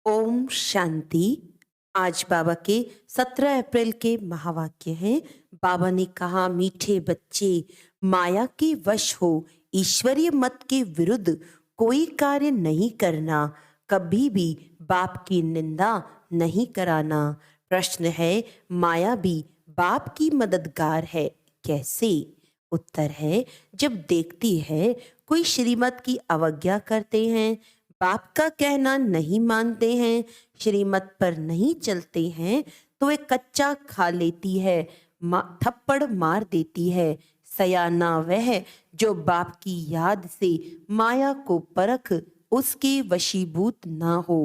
ओम शांति। आज बाबा के 17 अप्रैल के महावाक्य हैं। बाबा ने कहा, मीठे बच्चे, माया के वश हो ईश्वरीय मत के विरुद्ध कोई कार्य नहीं करना, कभी भी बाप की निंदा नहीं कराना। प्रश्न है, माया भी बाप की मददगार है, कैसे? उत्तर है, जब देखती है कोई श्रीमत की अवज्ञा करते हैं, बाप का कहना नहीं मानते हैं, श्रीमत पर नहीं चलते हैं, तो वे कच्चा खा लेती है, थप्पड़ मार देती है। सयाना वह जो बाप की याद से माया को परख उसके वशीभूत ना हो।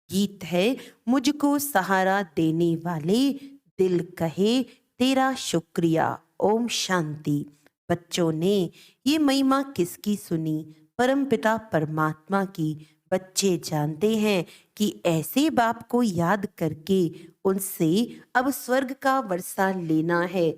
गीत है, मुझको सहारा देने वाले, दिल कहे तेरा शुक्रिया। ओम शांति। बच्चों ने ये महिमा किसकी सुनी? परमपिता परमात्मा की। बच्चे जानते हैं कि ऐसे बाप को याद करके उनसे अब स्वर्ग का वर्षा लेना है।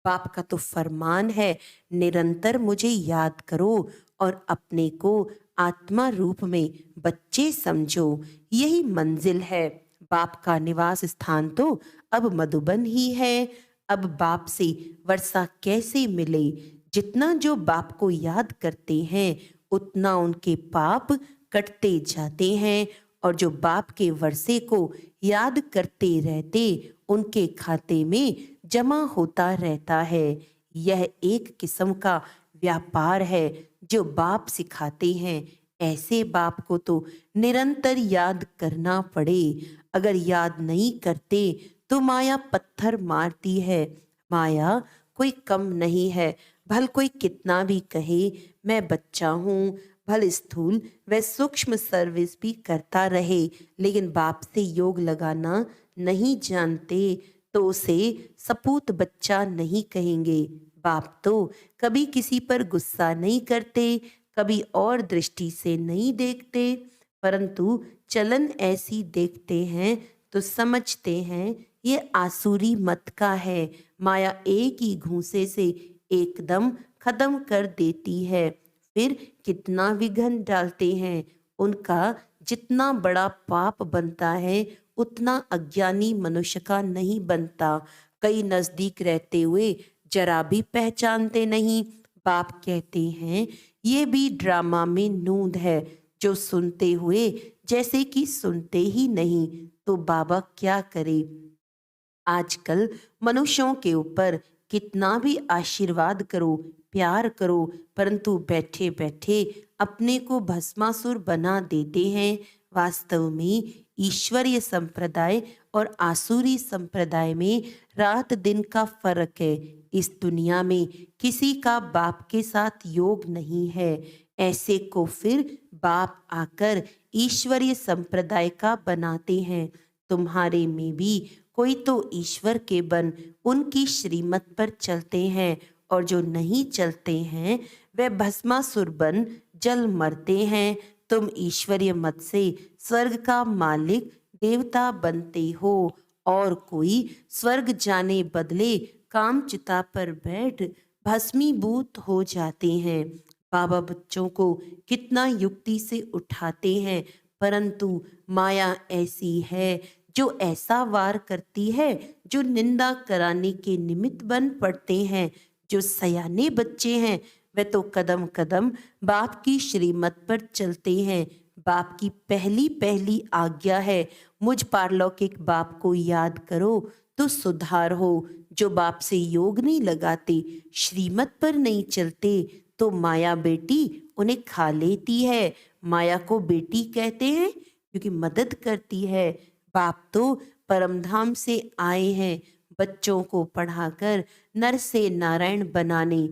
बाप का तो फरमान है, निरंतर मुझे याद करो और अपने को आत्मा रूप में बच्चे समझो। यही मंजिल है। बाप का निवास स्थान तो अब मधुबन ही है। अब बाप से वर्षा कैसे मिले? जितना जो बाप को याद करते हैं उतना उनके पाप कटते जाते हैं, और जो बाप के वर्षे को याद करते रहते उनके खाते में जमा होता रहता है। यह एक किस्म का व्यापार है जो बाप सिखाते हैं। ऐसे बाप को तो निरंतर याद करना पड़े। अगर याद नहीं करते तो माया पत्थर मारती है। माया कोई कम नहीं है। भल कोई कितना भी कहे मैं बच्चा हूँ, भल स्थूल व सूक्ष्म सर्विस भी करता रहे, लेकिन बाप से योग लगाना नहीं जानते तो उसे सपूत बच्चा नहीं कहेंगे। बाप तो कभी किसी पर गुस्सा नहीं करते, कभी और दृष्टि से नहीं देखते, परंतु चलन ऐसी देखते हैं तो समझते हैं ये आसुरी मत का है। माया एक ही घूंसे से एकदम खत्म कर देती है। फिर कितना विघन डालते हैं। उनका जितना बड़ा पाप बनता है उतना अज्ञानी मनुष्य का नहीं बनता। कई नजदीक रहते हुए जरा भी पहचानते नहीं। बाप कहते हैं, ये भी ड्रामा में नूंद है, जो सुनते हुए जैसे कि सुनते ही नहीं। तो बाबा क्या करे? आजकल मनुष्यों के ऊपर कितना भी आशीर्वाद करो, प्यार करो, परंतु बैठे बैठे अपने को भस्मासुर बना देते हैं। वास्तव में ईश्वरीय संप्रदाय और आसुरी संप्रदाय में रात दिन का फर्क है। इस दुनिया में किसी का बाप के साथ योग नहीं है। ऐसे को फिर बाप आकर ईश्वरीय संप्रदाय का बनाते हैं। तुम्हारे में भी कोई तो ईश्वर के बन उनकी श्रीमत पर चलते हैं, और जो नहीं चलते हैं वे भस्मासुर बन जल मरते हैं। तुम ईश्वरीय मत से स्वर्ग का मालिक देवता बनते हो, और कोई स्वर्ग जाने बदले कामचिता पर बैठ भस्मीभूत हो जाते हैं। बाबा बच्चों को कितना युक्ति से उठाते हैं, परंतु माया ऐसी है जो ऐसा वार करती है जो निंदा कराने के निमित्त बन पड़ते हैं। जो सयाने बच्चे हैं वे तो कदम कदम बाप की श्रीमत पर चलते हैं। बाप की पहली पहली आज्ञा है, मुझ पारलौकिक बाप को याद करो तो सुधार हो। जो बाप से योग नहीं लगाते, श्रीमत पर नहीं चलते, तो माया बेटी उन्हें खा लेती है। माया को बेटी कहते हैं क्योंकि मदद करती है। बाप तो परमधाम से आए हैं बच्चों को पढ़ाकर नर से नारायण बनाने,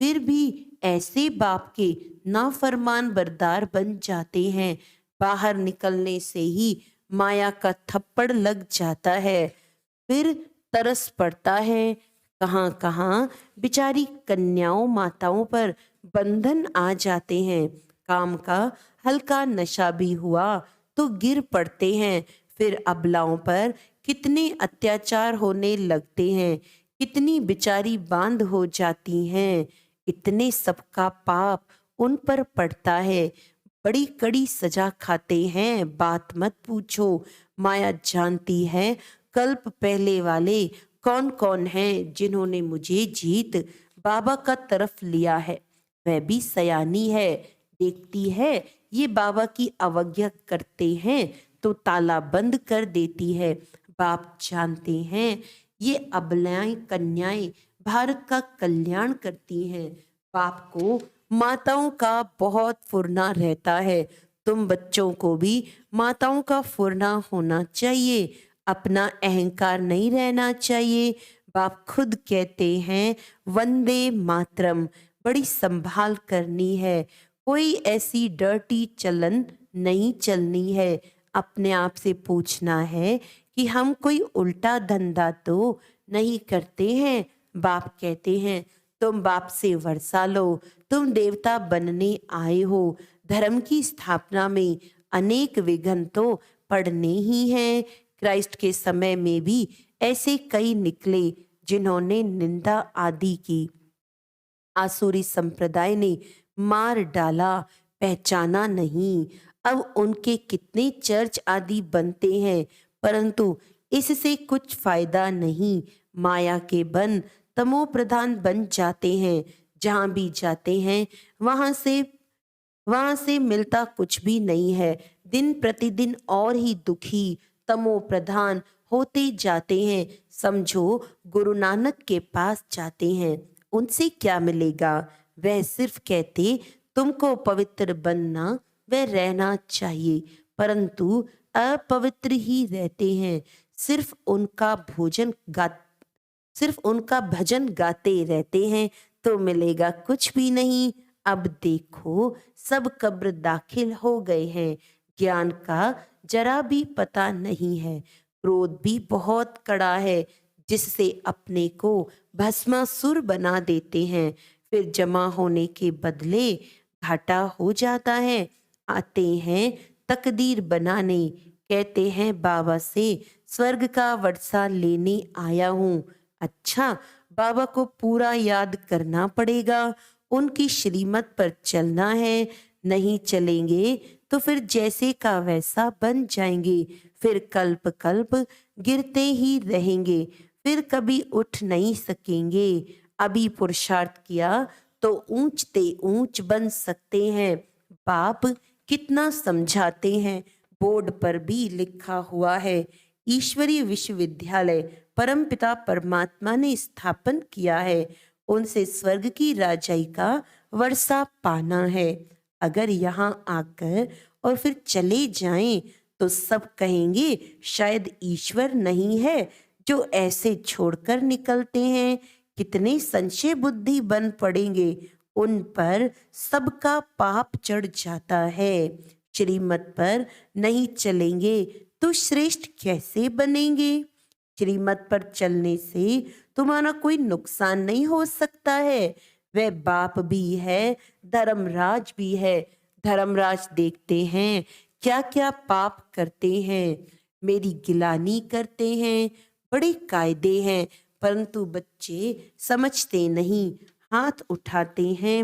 फिर भी ऐसे बाप के नाफरमान बरदार बन जाते हैं। बाहर निकलने से ही माया का थप्पड़ लग जाता है। फिर तरस पड़ता है। कहाँ कहाँ बिचारी कन्याओं माताओं पर बंधन आ जाते हैं। काम का हल्का नशा भी हुआ तो गिर पड़ते हैं। फिर अबलाओं पर कितने अत्याचार होने लगते हैं, कितनी बिचारी बांध हो जाती हैं। इतने सबका पाप उन पर पड़ता है। बड़ी कड़ी सजा खाते हैं, बात मत पूछो। माया जानती है कल्प पहले वाले कौन कौन हैं जिन्होंने मुझे जीत बाबा का तरफ लिया है। वह भी सयानी है, देखती है ये बाबा की अवज्ञा करते हैं तो ताला बंद कर देती है। बाप जानते हैं ये अबलाएं कन्याएं भारत का कल्याण करती हैं। बाप को माताओं का बहुत फुरना रहता है। तुम बच्चों को भी माताओं का फुरना होना चाहिए, अपना अहंकार नहीं रहना चाहिए। बाप खुद कहते हैं वंदे मातरम, बड़ी संभाल करनी है, कोई ऐसी डर्टी चलन नहीं चलनी है। अपने आप से पूछना है कि हम कोई उल्टा धंधा तो नहीं करते हैं। बाप कहते हैं तुम बाप से वर्षा लो, तुम देवता बनने आए हो। धर्म की स्थापना में अनेक विघ्न तो पड़ने ही हैं। क्राइस्ट के समय में भी ऐसे कई निकले जिन्होंने निंदा आदि की। आसुरी संप्रदाय ने मार डाला, पहचाना नहीं। अब उनके कितने चर्च आदि बनते हैं, परंतु इससे कुछ फायदा नहीं। माया के बन तमो प्रधान बन जाते हैं। जहां भी जाते हैं वहां से मिलता कुछ भी नहीं है। दिन प्रतिदिन और ही दुखी तमो प्रधान होते जाते हैं। समझो गुरु नानक के पास जाते हैं, उनसे क्या मिलेगा? वह सिर्फ कहते तुमको पवित्र बनना व रहना चाहिए, परंतु अपवित्र ही रहते हैं। सिर्फ उनका भजन गाते रहते हैं तो मिलेगा कुछ भी नहीं। अब देखो सब कब्र दाखिल हो गए हैं। ज्ञान का जरा भी पता नहीं है। क्रोध भी बहुत कड़ा है, जिससे अपने को भस्मासुर बना देते हैं। फिर जमा होने के बदले घाटा हो जाता है। आते हैं तकदीर बनाने, कहते हैं बाबा से स्वर्ग का वर्षा लेने आया हूँ। अच्छा, बाबा को पूरा याद करना पड़ेगा, उनकी श्रीमत पर चलना है। नहीं चलेंगे तो फिर जैसे का वैसा बन जाएंगे। फिर कल्प कल्प गिरते ही रहेंगे, फिर कभी उठ नहीं सकेंगे। अभी पुरुषार्थ किया तो ऊंचते ऊंच बन सकते हैं। बाप कितना समझाते हैं, बोर्ड पर भी लिखा हुआ है। ईश्वरीय विश्वविद्यालय परमपिता परमात्मा ने स्थापन किया है, उनसे स्वर्ग की राजाई का वर्षा पाना है। अगर यहाँ आकर और फिर चले जाएं तो सब कहेंगे शायद ईश्वर नहीं है जो ऐसे छोड़कर निकलते हैं। कितने संशय बुद्धि बन पड़ेंगे, उन पर सबका पाप चढ़ जाता है। श्रीमत पर नहीं चलेंगे तो श्रेष्ठ कैसे बनेंगे? श्रीमत पर चलने से तुम्हारा कोई नुकसान नहीं हो सकता है। वह बाप भी है, धर्मराज भी है। धर्मराज देखते हैं क्या क्या पाप करते हैं, मेरी गिलानी करते हैं, बड़े कायदे हैं, परंतु बच्चे समझते नहीं, हाथ उठाते हैं।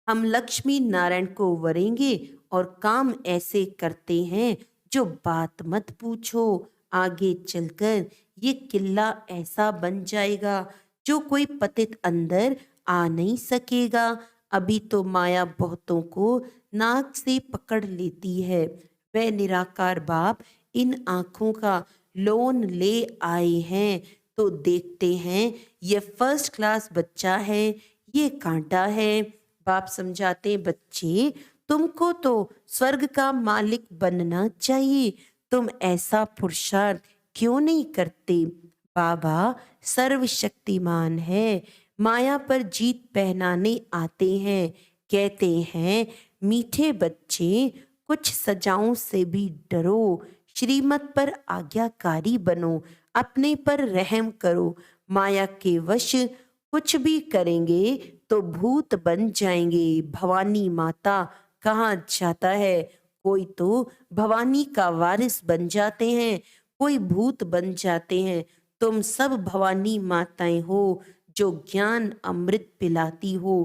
हम लक्ष्मी नारायण को वरेंगे और काम ऐसे करते हैं जो बात मत पूछो। आगे चलकर ये किला ऐसा बन जाएगा जो कोई पतित अंदर आ नहीं सकेगा। अभी तो माया बहुतों को नाक से पकड़ लेती है। वह निराकार बाप इन आंखों का लोन ले आए हैं तो देखते हैं ये फर्स्ट क्लास बच्चा है, ये कांटा है। बाप समझाते बच्चे तुमको तो स्वर्ग का मालिक बनना चाहिए, तुम ऐसा पुरुषार्थ क्यों नहीं करते? बाबा सर्वशक्तिमान है, माया पर जीत पहनाने आते हैं। कहते हैं मीठे बच्चे कुछ सजाओं से भी डरो, श्रीमत पर आज्ञाकारी बनो, अपने पर रहम करो। माया के वश कुछ भी करेंगे तो भूत बन जाएंगे। भवानी माता कहाँ जाता है, कोई तो भवानी का वारिस बन जाते हैं, कोई भूत बन जाते हैं। तुम सब भवानी माताएं हो जो ज्ञान अमृत पिलाती हो।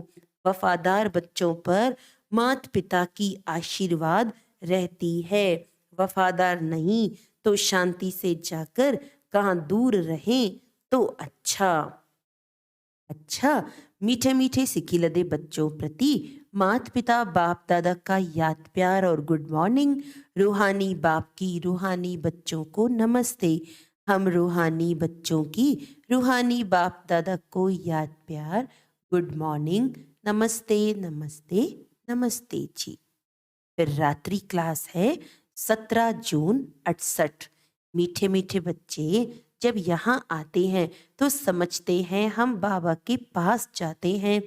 वफादार बच्चों पर माता पिता की आशीर्वाद रहती है। वफादार नहीं तो शांति से जाकर कहाँ दूर रहें तो अच्छा। अच्छा, मीठे मीठे सिकिलदे बच्चों प्रति माता पिता बाप दादा का याद प्यार और गुड मॉर्निंग। रूहानी बाप की रूहानी बच्चों को नमस्ते। हम रूहानी बच्चों की रूहानी बाप दादा को याद प्यार गुड मॉर्निंग, नमस्ते नमस्ते नमस्ते जी। फिर रात्रि क्लास है 17 जून 68। मीठे मीठे बच्चे जब यहाँ आते हैं तो समझते हैं हम बाबा के पास जाते हैं,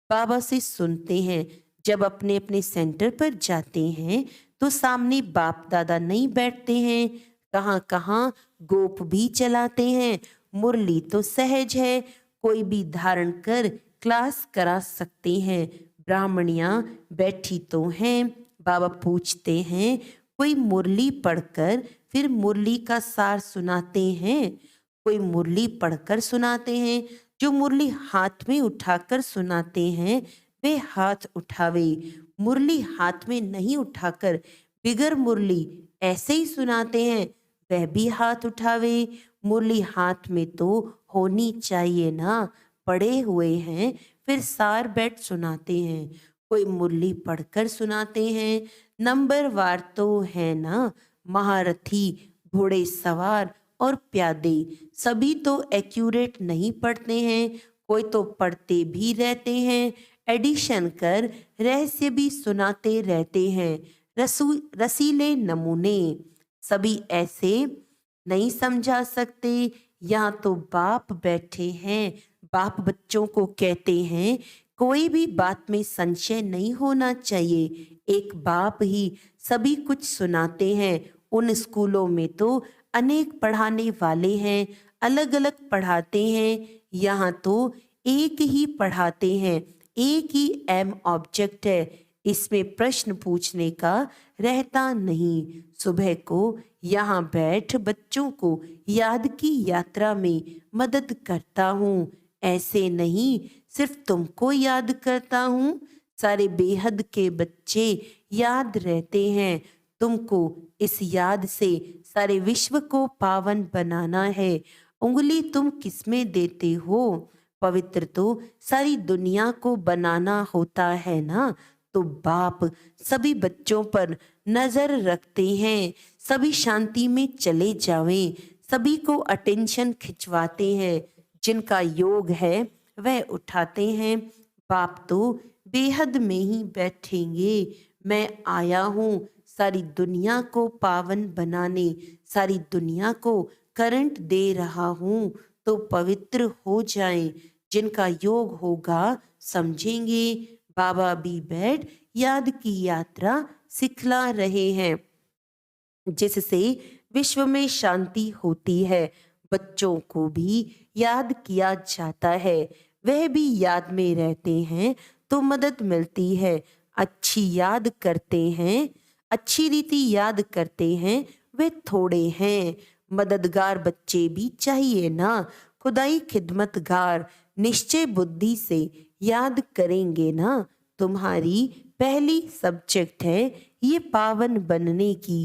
बाबा से सुनते हैं। जब अपने अपने सेंटर पर जाते हैं तो सामने बाप दादा नहीं बैठते हैं, कहाँ कहाँ गोप भी चलाते हैं। मुरली तो सहज है, कोई भी धारण कर क्लास करा सकते हैं। ब्राह्मणियाँ बैठी तो हैं। बाबा पूछते हैं, कोई मुरली पढ़कर फिर मुरली का सार सुनाते हैं? कोई मुरली पढ़कर सुनाते हैं? जो मुरली हाथ में उठाकर सुनाते हैं वे हाथ उठावे। मुरली हाथ में नहीं उठाकर बिगर मुरली ऐसे ही सुनाते हैं वह भी हाथ उठावे। मुरली हाथ में तो होनी चाहिए ना, पड़े हुए हैं फिर सार बैठ सुनाते हैं। कोई मुरली पढ़कर सुनाते हैं। नंबर वार तो है ना, महारथी घोड़े सवार और प्यादे सभी तो एक्यूरेट नहीं पढ़ते हैं, कोई तो पढ़ते भी रहते हैं। एडिशन कर रहस्य भी सुनाते रहते हैं। रसीले नमूने सभी ऐसे नहीं समझा सकते। यहाँ तो बाप बैठे हैं, बाप बच्चों को कहते हैं कोई भी बात में संशय नहीं होना चाहिए, एक बाप ही सभी कुछ सुनाते हैं। उन स्कूलों में तो अनेक पढ़ाने वाले हैं, अलग अलग पढ़ाते हैं। यहाँ तो एक ही पढ़ाते हैं, एक ही एम ऑब्जेक्ट है, इसमें प्रश्न पूछने का रहता नहीं। सुबह को यहाँ बैठ बच्चों को याद की यात्रा में मदद करता हूँ। ऐसे नहीं सिर्फ तुमको याद करता हूँ, सारे बेहद के बच्चे याद रहते हैं। तुमको इस याद से सारे विश्व को पावन बनाना है। उंगली तुम किसमें देते हो? पवित्र तो सारी दुनिया को बनाना होता है ना। तो बाप सभी बच्चों पर नजर रखते हैं, सभी शांति में चले जावें, सभी को अटेंशन खिंचवाते हैं। जिनका योग है वह उठाते हैं। बाप तो बेहद में ही बैठेंगे। मैं आया हूँ सारी दुनिया को पावन बनाने, सारी दुनिया को करंट दे रहा हूँ तो पवित्र हो जाएं। जिनका योग होगा समझेंगे। बाबा भी बैठ याद की यात्रा सिखला रहे हैं, जिससे विश्व में शांति होती है। बच्चों को भी याद किया जाता है, वह भी याद में रहते हैं तो मदद मिलती है। अच्छी याद करते हैं, अच्छी रीति याद करते हैं, वे थोड़े हैं। मददगार बच्चे भी चाहिए ना, खुदाई खिदमतगार निश्चय बुद्धि से याद करेंगे ना। तुम्हारी पहली सब्जेक्ट है ये पावन बनने की।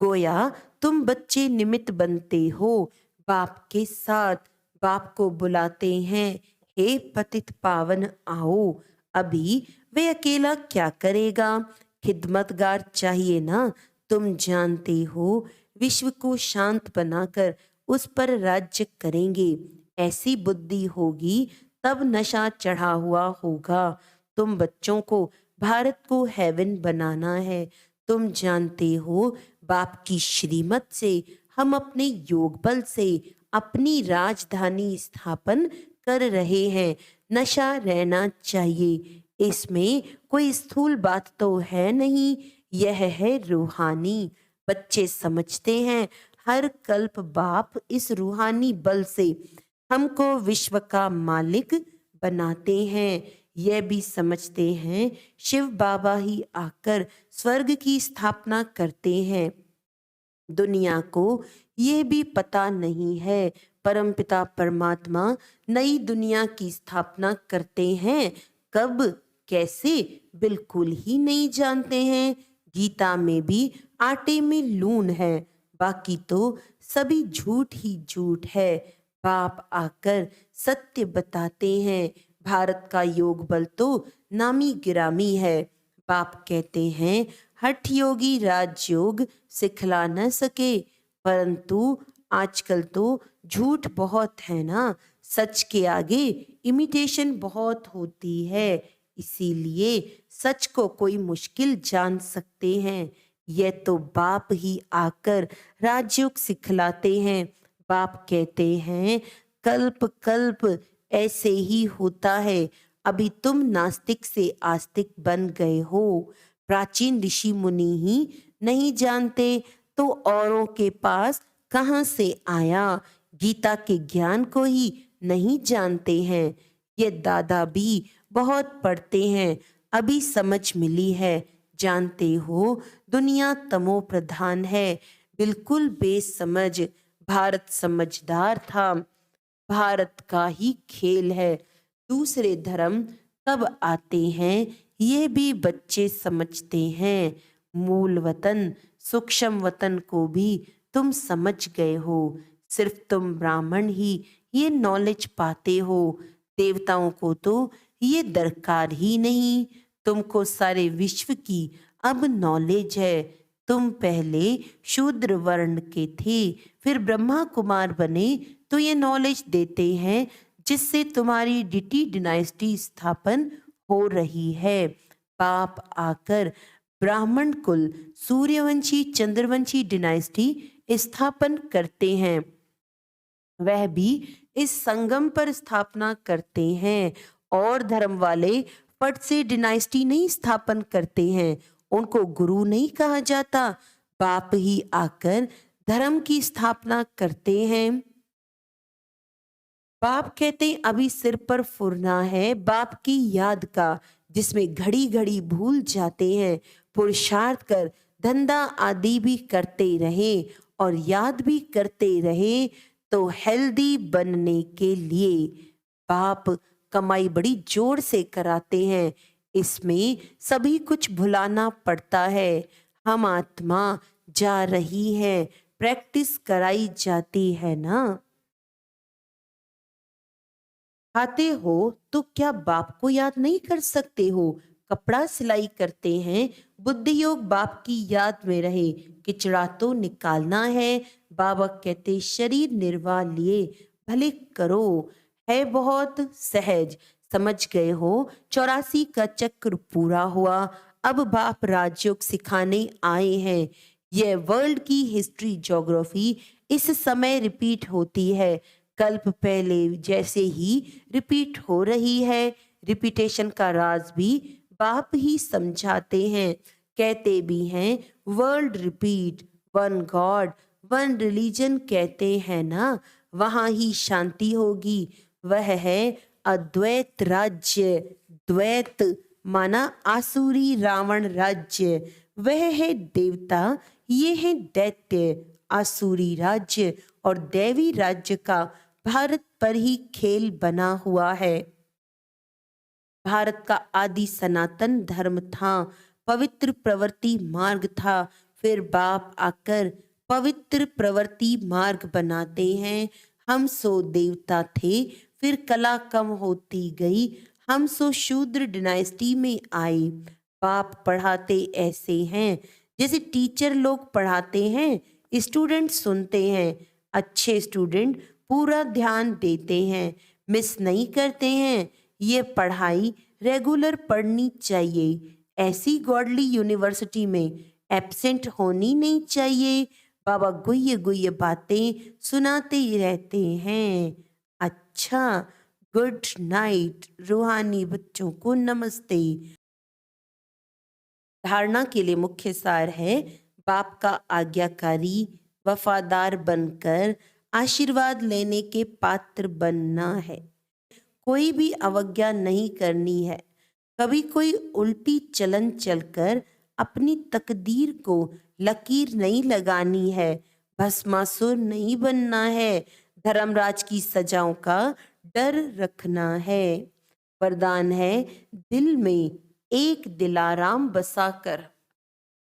गोया तुम बच्चे निमित्त बनते हो बाप के साथ। बाप को बुलाते हैं, हे पतित पावन आओ। अभी वे अकेला क्या करेगा? खिदमतगार चाहिए ना। तुम जानते हो विश्व को शांत बनाकर उस पर राज्य करेंगे। ऐसी बुद्धि होगी तब नशा चढ़ा हुआ होगा। तुम बच्चों को भारत को हेवन बनाना है। तुम जानते हो बाप की श्रीमत से हम अपने योग बल से अपनी राजधानी स्थापन कर रहे हैं। नशा रहना चाहिए, इसमें कोई स्थूल बात तो है नहीं, यह है रूहानी। बच्चे समझते हैं हर कल्प बाप इस रूहानी बल से हमको विश्व का मालिक बनाते हैं। यह भी समझते हैं शिव बाबा ही आकर स्वर्ग की स्थापना करते हैं। दुनिया को ये भी पता नहीं है परमपिता परमात्मा नई दुनिया की स्थापना करते हैं। कब कैसे बिल्कुल ही नहीं जानते हैं। गीता में भी आटे में लून है, बाकी तो सभी झूठ ही झूठ है। बाप आकर सत्य बताते हैं। भारत का योग बल तो नामी गिरामी है। बाप कहते हैं हठ योगी राजयोग सिखला न सके, परंतु आजकल तो झूठ बहुत है ना, सच के आगे इमिटेशन बहुत होती है। इसीलिए सच को कोई मुश्किल जान सकते हैं। यह तो बाप ही आकर राजयोग सिखलाते हैं। बाप कहते हैं कल्प कल्प ऐसे ही होता है। अभी तुम नास्तिक से आस्तिक बन गए हो। प्राचीन ऋषि मुनि ही नहीं जानते तो औरों के पास कहाँ से आया। गीता के ज्ञान को ही नहीं जानते हैं। ये दादा भी बहुत पढ़ते हैं, अभी समझ मिली है। जानते हो दुनिया तमो प्रधान है, बिल्कुल बेसमझ। भारत समझदार था, भारत का ही खेल है। दूसरे धर्म कब आते हैं ये भी बच्चे समझते हैं। मूल वतन सूक्ष्म वतन को भी तुम समझ गए हो। सिर्फ तुम ब्राह्मण ही ये नॉलेज पाते हो। देवताओं को तो ये दरकार ही नहीं। तुमको सारे विश्व की अब नॉलेज है। तुम पहले शूद्र वर्ण के थे, फिर ब्रह्मा कुमार बने, तो ये नॉलेज देते हैं जिससे तुम्हारी डिटी डिनाइस्टी स्थापन हो रही है। पाप आकर ब्राह्मण कुल सूर्यवंशी चंद्रवंशी डिनाइस्टी स्थापन करते हैं। वह भी इस संगम पर स्थापना करते हैं। और धर्म वाले फट से डिनाइस्टी नहीं स्थापन करते हैं, उनको गुरु नहीं कहा जाता। बाप ही आकर धर्म की स्थापना करते हैं। बाप कहते हैं अभी सिर पर फुरना है बाप की याद का, जिसमें घड़ी घड़ी भूल जाते हैं। पुरुषार्थ कर धंधा आदि भी करते रहे और याद भी करते रहे तो हेल्दी बनने के लिए। बाप कमाई बड़ी जोर से कराते हैं, इसमें सभी कुछ भुलाना पड़ता है। हम आत्मा जा रही है, प्रैक्टिस कराई जाती है ना। खाते हो तो क्या बाप को याद नहीं कर सकते हो। कपड़ा सिलाई करते हैं, बुद्धि योग बाप की याद में रहे। किचड़ा तो निकालना है। बाबा कहते शरीर निर्वाह लिए भले करो। है बहुत सहज, समझ गए हो। 84 का चक्र पूरा हुआ। अब बाप राजयोग सिखाने आए हैं। यह वर्ल्ड की हिस्ट्री ज्योग्राफी इस समय रिपीट होती है। कल्प पहले जैसे ही रिपीट हो रही है। रिपीटेशन का राज भी बाप ही समझाते हैं। कहते भी हैं world repeat, one God one religion कहते हैं ना, वहां ही शांति होगी। वह है अद्वैत राज्य। द्वैत माना आसुरी रावण राज्य। वह है देवता, ये है दैत्य। आसुरी राज्य और दैवी राज्य का भारत पर ही खेल बना हुआ है। भारत का आदि सनातन धर्म था, पवित्र प्रवृत्ति मार्ग था। फिर बाप आकर पवित्र प्रवृत्ति मार्ग बनाते हैं। हम सो देवता थे, फिर कला कम होती गई, हम सो शूद्र डिनाइस्टी में आए। बाप पढ़ाते ऐसे हैं जैसे टीचर लोग पढ़ाते हैं, स्टूडेंट सुनते हैं। अच्छे स्टूडेंट पूरा ध्यान देते हैं, मिस नहीं करते हैं। ये पढ़ाई रेगुलर पढ़नी चाहिए। ऐसी गॉडली यूनिवर्सिटी में एब्सेंट होनी नहीं चाहिए। बाबा गुह्य गुह्य बातें सुनाते ही रहते हैं। अच्छा, गुड नाइट। रूहानी बच्चों को नमस्ते। धारणा के लिए मुख्य सार है बाप का आज्ञाकारी वफादार बनकर आशीर्वाद लेने के पात्र बनना है। कोई भी अवज्ञा नहीं करनी है। कभी कोई उल्टी चलन चलकर अपनी तकदीर को लकीर नहीं लगानी है। भस्मासुर नहीं बनना है। धर्मराज की सजाओं का डर रखना है। वरदान है दिल में एक दिलाराम बसाकर,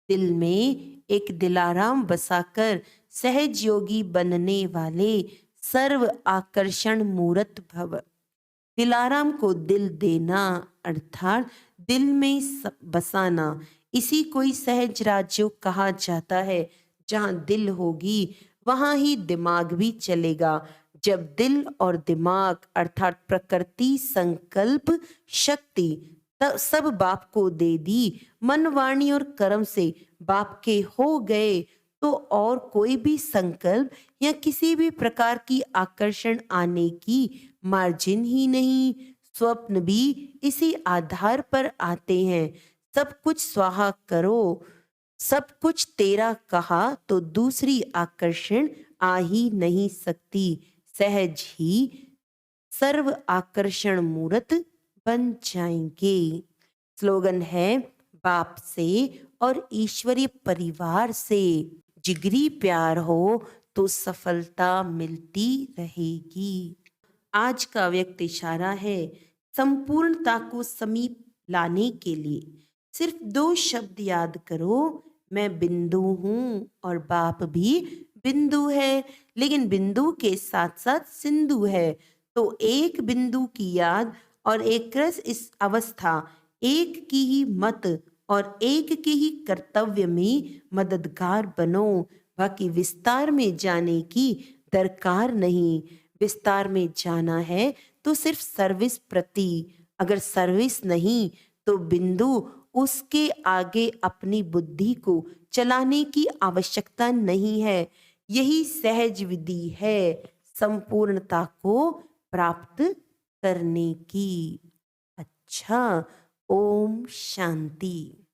दिल में एक दिलाराम बसाकर सहज योगी बनने वाले सर्व आकर्षण मूरत भव। दिलाराम को दिल देना अर्थात दिल में बसाना, इसी कोई सहज राज्य कहा जाता है। जहाँ दिल होगी वहाँ ही दिमाग भी चलेगा। जब दिल और दिमाग अर्थात प्रकृति, संकल्प, शक्ति तब सब बाप को दे दी, मन, वाणी और कर्म से बाप के हो गए, तो और कोई भी संकल्प या किसी भी प्रकार की आकर्षण आने की मार्जिन ही नहीं। स्वप्न भी इसी आधार पर आते हैं। सब कुछ स्वाहा करो, सब कुछ तेरा कहा तो दूसरी आकर्षण आ ही नहीं सकती। सहज ही सर्व आकर्षण मूर्त बन जाएंगे। स्लोगन है बाप से और ईश्वरीय परिवार से जिगरी प्यार हो तो सफलता मिलती रहेगी। आज का व्यक्त इशारा है संपूर्णता को समीप लाने के लिए सिर्फ 2 शब्द याद करो, मैं बिंदु हूँ और बाप भी बिंदु है, लेकिन बिंदु के साथ साथ सिंधु है। तो एक बिंदु की याद और एक रस इस अवस्था, एक की ही मत और एक के ही कर्तव्य में मददगार बनो। बाकी विस्तार में जाने की दरकार नहीं। विस्तार में जाना है तो सिर्फ सर्विस प्रति, अगर सर्विस नहीं तो बिंदु उसके आगे अपनी बुद्धि को चलाने की आवश्यकता नहीं है। यही सहज विधि है संपूर्णता को प्राप्त करने की। अच्छा, ओम शांति।